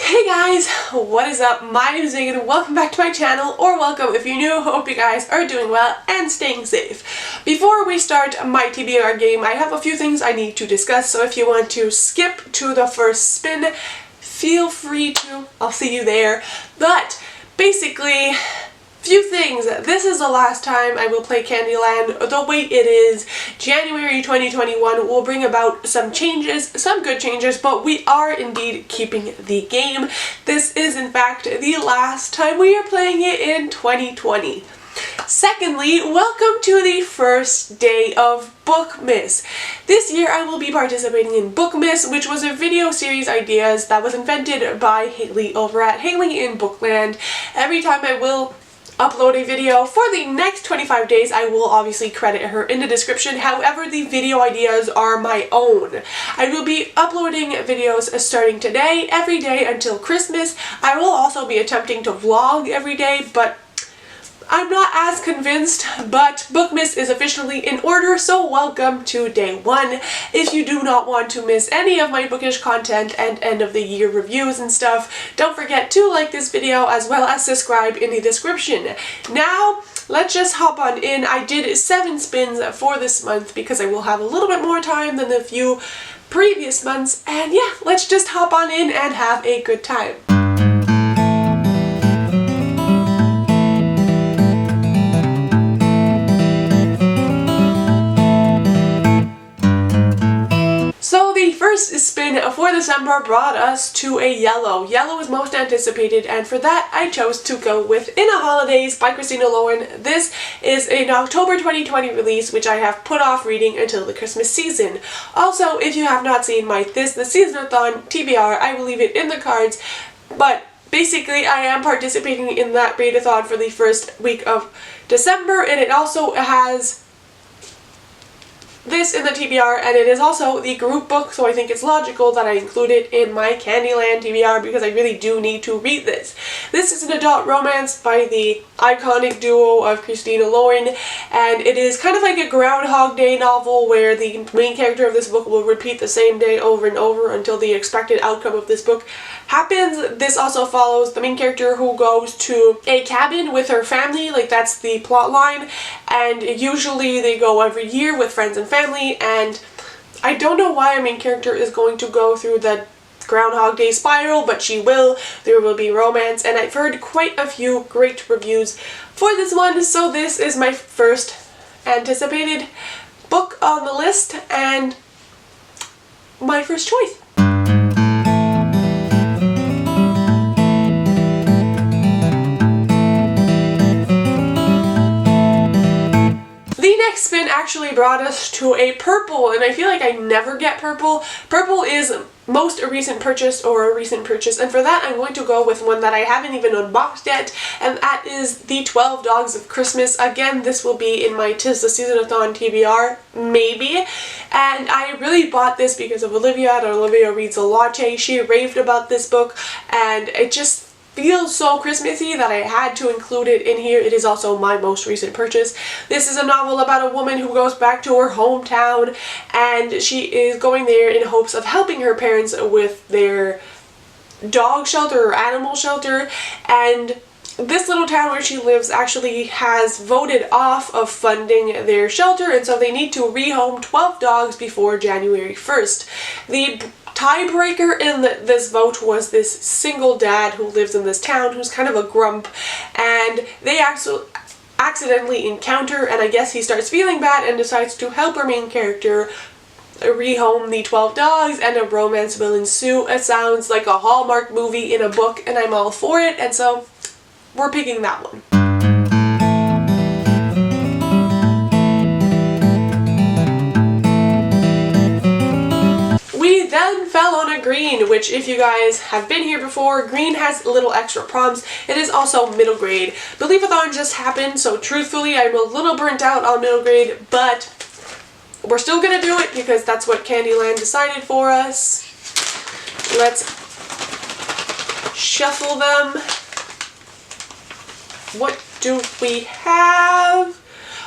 Hey guys, what is up? My name is Megan and welcome back to my channel, or welcome if you're new. Hope you guys are doing well and staying safe. Before we start my TBR game, I have a few things I need to discuss, so if you want to skip to the first spin, feel free to. I'll see you there. But basically, few things. This is the last time I will play Candyland. The way it is, January 2021 will bring about some changes, some good changes, but we are indeed keeping the game. This is in fact the last time we are playing it in 2020. Secondly, welcome to the first day of Bookmas. This year I will be participating in Bookmas, which was a video series ideas that was invented by Hailey over at Hailey in Bookland. Every time I will upload a video for the next 25 days, I will obviously credit her in the description. However, the video ideas are my own. I will be uploading videos starting today, every day until Christmas. I will also be attempting to vlog every day, but I'm not as convinced, but Bookmas is officially in order, so welcome to day one. If you do not want to miss any of my bookish content and end of the year reviews and stuff, don't forget to like this video as well as subscribe in the description. Now, let's just hop on in. I did 7 spins for this month because I will have a little bit more time than the few previous months, and yeah, let's just hop on in and have a good time. First spin for December brought us to a yellow. Yellow is most anticipated, and for that I chose to go with In a Holidays by Christina Lauren. This is an October 2020 release, which I have put off reading until the Christmas season. Also, if you have not seen my the Seasonathon TBR, I will leave it in the cards, but basically I am participating in that readathon for the first week of December, and it also has this in the TBR, and it is also the group book, so I think it's logical that I include it in my Candyland TBR because I really do need to read this. This is an adult romance by the iconic duo of Christina Lauren, and it is kind of like a Groundhog Day novel where the main character of this book will repeat the same day over and over until the expected outcome of this book happens. This also follows the main character who goes to a cabin with her family, like that's the plot line, and usually they go every year with friends and family, and I don't know why our main character is going to go through the Groundhog Day spiral, but she will. There will be romance, and I've heard quite a few great reviews for this one, so this is my first anticipated book on the list and my first choice. Next spin actually brought us to a purple, and I feel like I never get purple. Purple is most a recent purchase or a recent purchase, and for that I'm going to go with one that I haven't even unboxed yet, and that is the 12 Dogs of Christmas. Again, this will be in my Tis the Seasonathon TBR, maybe, and I really bought this because of Olivia at Olivia Reads a Latte. She raved about this book, and it just feels so Christmassy that I had to include it in here. It is also my most recent purchase. This is a novel about a woman who goes back to her hometown, and she is going there in hopes of helping her parents with their dog shelter or animal shelter, and this little town where she lives actually has voted off of funding their shelter, and so they need to rehome 12 dogs before January 1st. The tiebreaker in this vote was this single dad who lives in this town who's kind of a grump, and they accidentally encounter, and I guess he starts feeling bad and decides to help our main character rehome the 12 dogs, and a romance will ensue. It sounds like a Hallmark movie in a book, and I'm all for it, and so we're picking that one. We then fell on a green, which if you guys have been here before, green has little extra prompts. It is also middle grade. Believeathon just happened, so truthfully I'm a little burnt out on middle grade, but we're still gonna do it because that's what Candyland decided for us. Let's shuffle them. What do we have?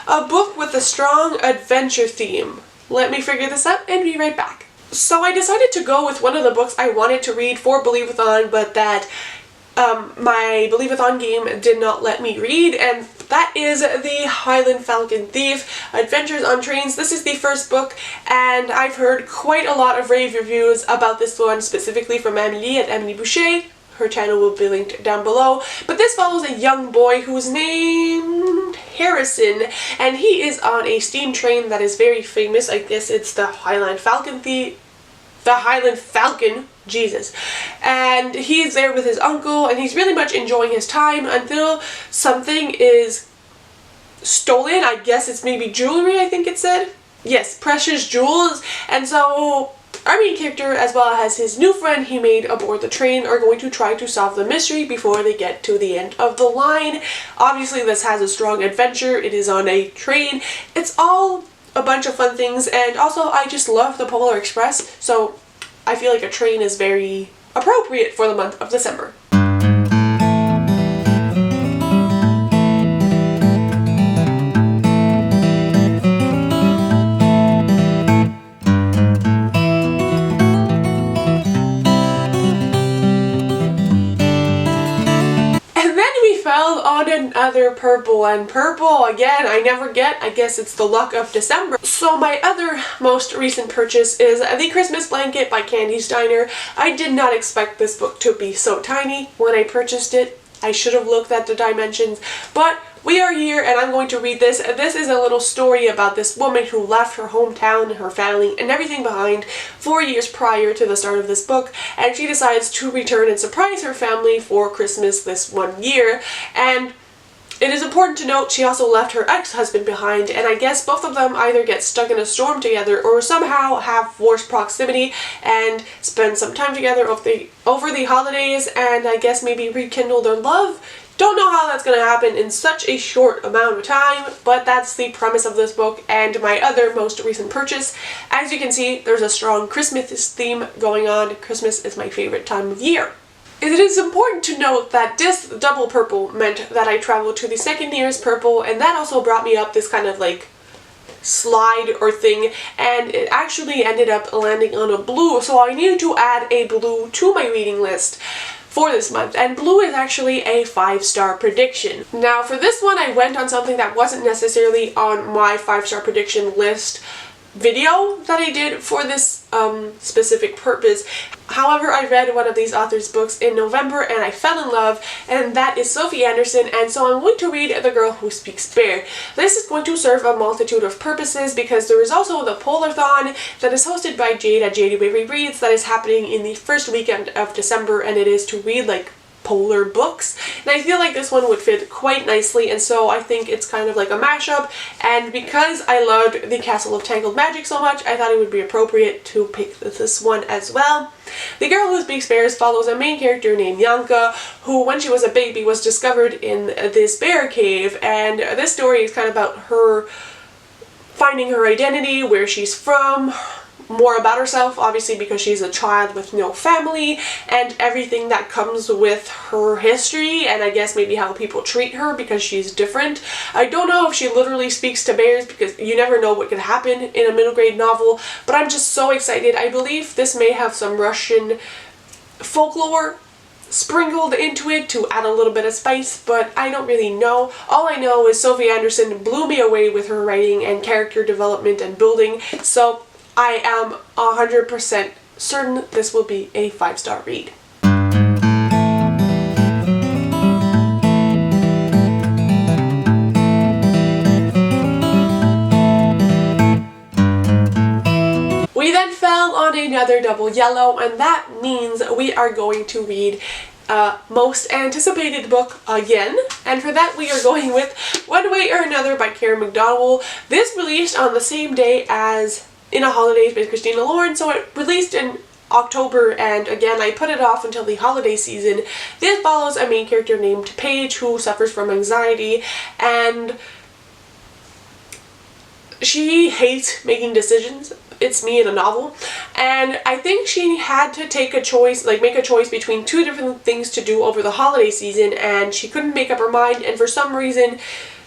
A book with a strong adventure theme. Let me figure this out and be right back. So I decided to go with one of the books I wanted to read for Believe-a-thon, but that my Believe-a-thon game did not let me read, and that is the Highland Falcon Thief, Adventures on Trains. This is the first book, and I've heard quite a lot of rave reviews about this one, specifically from Amélie at Amélie Boucher. Her channel will be linked down below. But this follows a young boy who's named Harrison, and he is on a steam train that is very famous. I guess it's the Highland Falcon Jesus. And he's there with his uncle, and he's really much enjoying his time until something is stolen. I guess it's maybe jewelry, I think it said. Yes, precious jewels. And so our main character, as well as his new friend he made aboard the train, are going to try to solve the mystery before they get to the end of the line. Obviously, this has a strong adventure. It is on a train. It's all a bunch of fun things, and also I just love the Polar Express, so I feel like a train is very appropriate for the month of December. On another purple, and purple again I never get. I guess it's the luck of December. So my other most recent purchase is The Christmas Blanket by Candy's Diner. I did not expect this book to be so tiny when I purchased it. I should have looked at the dimensions, but we are here and I'm going to read this. This is a little story about this woman who left her hometown, her family, and everything behind 4 years prior to the start of this book, and she decides to return and surprise her family for Christmas this one year. And it is important to note she also left her ex-husband behind, and I guess both of them either get stuck in a storm together or somehow have forced proximity and spend some time together over the holidays, and I guess maybe rekindle their love. Don't know how that's going to happen in such a short amount of time, but that's the premise of this book and my other most recent purchase. As you can see, there's a strong Christmas theme going on. Christmas is my favorite time of year. It is important to note that this double purple meant that I traveled to the second nearest purple, and that also brought me up this kind of like slide or thing, and it actually ended up landing on a blue, so I needed to add a blue to my reading list for this month, and blue is actually a 5-star prediction. Now for this one I went on something that wasn't necessarily on my 5-star prediction list video that I did for this specific purpose. However, I read one of these authors' books in November and I fell in love, and that is Sophie Anderson, and so I'm going to read The Girl Who Speaks Bear. This is going to serve a multitude of purposes because there is also the Polar-thon that is hosted by Jade at Jade Wavery Reads that is happening in the first weekend of December, and it is to read like polar books, and I feel like this one would fit quite nicely, and so I think it's kind of like a mashup, and because I loved The Castle of Tangled Magic so much, I thought it would be appropriate to pick this one as well. The Girl Who Speaks Bears follows a main character named Yanka, who when she was a baby was discovered in this bear cave, and this story is kind of about her finding her identity, where she's from, more about herself, obviously because she's a child with no family, and everything that comes with her history, and I guess maybe how people treat her because she's different. I don't know if she literally speaks to bears because you never know what could happen in a middle grade novel, but I'm just so excited. I believe this may have some Russian folklore sprinkled into it to add a little bit of spice, but I don't really know. All I know is Sophie Anderson blew me away with her writing and character development and building, so I am 100% certain this will be a 5-star read. We then fell on another double yellow, and that means we are going to read most anticipated book again, and for that we are going with One Way or Another by Karen McDowell. This released on the same day as In a Holidays by Christina Lauren, so it released in October, and again I put it off until the holiday season. This follows a main character named Paige who suffers from anxiety, and she hates making decisions. It's me in a novel, and I think she had to take a choice, like make a choice between two different things to do over the holiday season, and she couldn't make up her mind, and for some reason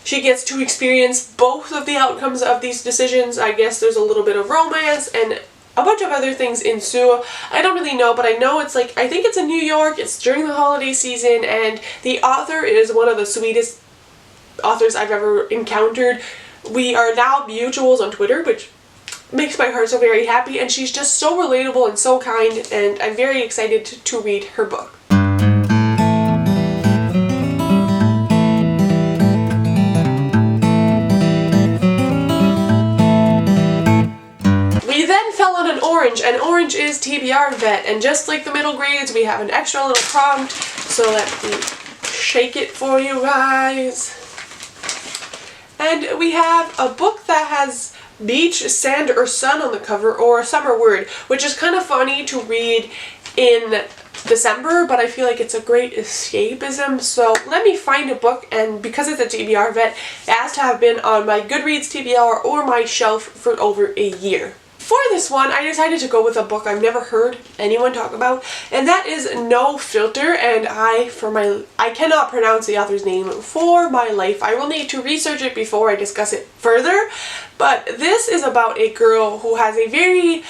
she gets to experience both of the outcomes of these decisions. I guess there's a little bit of romance and a bunch of other things ensue. I don't really know, but I know it's like, I think it's in New York, it's during the holiday season, and the author is one of the sweetest authors I've ever encountered. We are now mutuals on Twitter, which makes my heart so very happy, and she's just so relatable and so kind, and I'm very excited to read her book. We then fell on an orange, and orange is TBR vet, and just like the middle grades, we have an extra little prompt, so let me shake it for you guys. And we have a book that has beach, sand, or sun on the cover, or a summer word, which is kind of funny to read in December, but I feel like it's a great escapism. So let me find a book, and because it's a TBR vet, it has to have been on my Goodreads TBR or my shelf for over a year. For this one, I decided to go with a book I've never heard anyone talk about, and that is No Filter, and I cannot pronounce the author's name for my life. I will need to research it before I discuss it further, but this is about a girl who has a very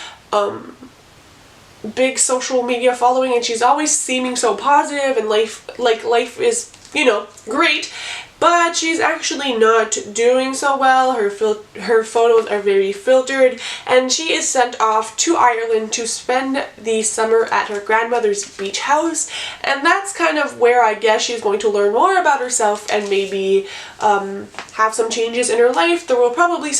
big social media following, and she's always seeming so positive, and life is, you know, great. But she's actually not doing so well. Her photos are very filtered, and she is sent off to Ireland to spend the summer at her grandmother's beach house, and that's kind of where I guess she's going to learn more about herself and maybe have some changes in her life. There will probably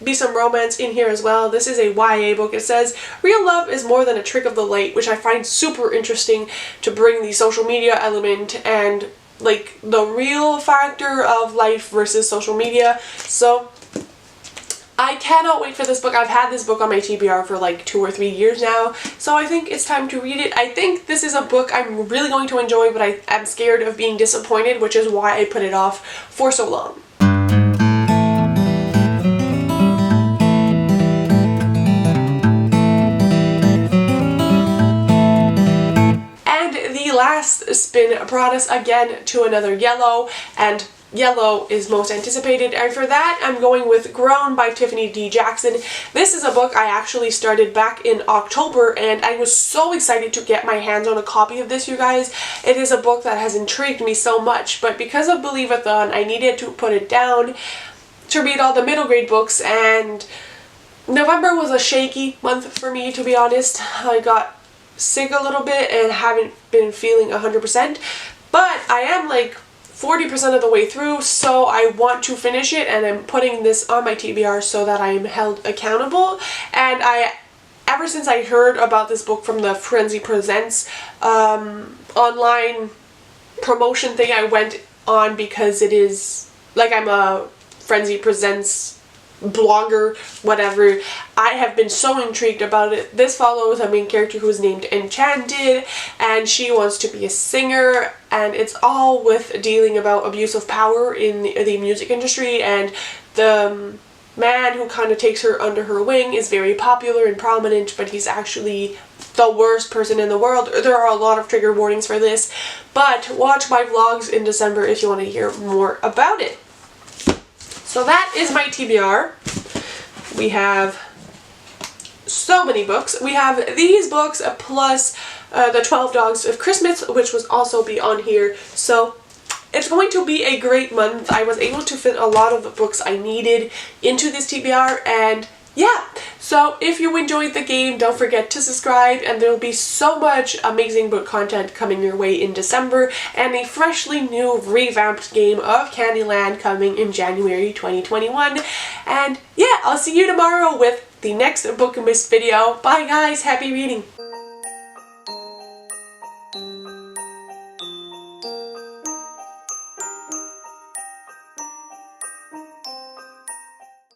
be some romance in here as well. This is a YA book. It says, real love is more than a trick of the light, which I find super interesting to bring the social media element and like the real factor of life versus social media. So I cannot wait for this book. I've had this book on my TBR for like 2 or 3 years now, so I think it's time to read it. I think this is a book I'm really going to enjoy, but I'm scared of being disappointed, which is why I put it off for so long. Last spin brought us again to another yellow, and yellow is most anticipated, and for that I'm going with Grown by Tiffany D. Jackson. This is a book I actually started back in October, and I was so excited to get my hands on a copy of this, you guys. It is a book that has intrigued me so much, but because of Believe-a-thon, I needed to put it down to read all the middle grade books, and November was a shaky month for me, to be honest. I got sick a little bit and haven't been feeling 100%, but I am like 40% of the way through, so I want to finish it, and I'm putting this on my TBR so that I am held accountable. And ever since I heard about this book from the Frenzy Presents online promotion thing I went on, because it is like, I'm a Frenzy Presents blogger, whatever. I have been so intrigued about it. This follows a main character who is named Enchanted, and she wants to be a singer, and it's all with dealing about abuse of power in the music industry, and the man who kind of takes her under her wing is very popular and prominent, but he's actually the worst person in the world. There are a lot of trigger warnings for this, but watch my vlogs in December if you want to hear more about it. So that is my TBR. We have so many books. We have these books plus the 12 Dogs of Christmas, which will also be on here. So it's going to be a great month. I was able to fit a lot of the books I needed into this TBR, and yeah. So if you enjoyed the game, don't forget to subscribe, and there will be so much amazing book content coming your way in December, and a freshly new revamped game of Candyland coming in January 2021. And yeah, I'll see you tomorrow with the next Bookmas video. Bye guys, happy reading!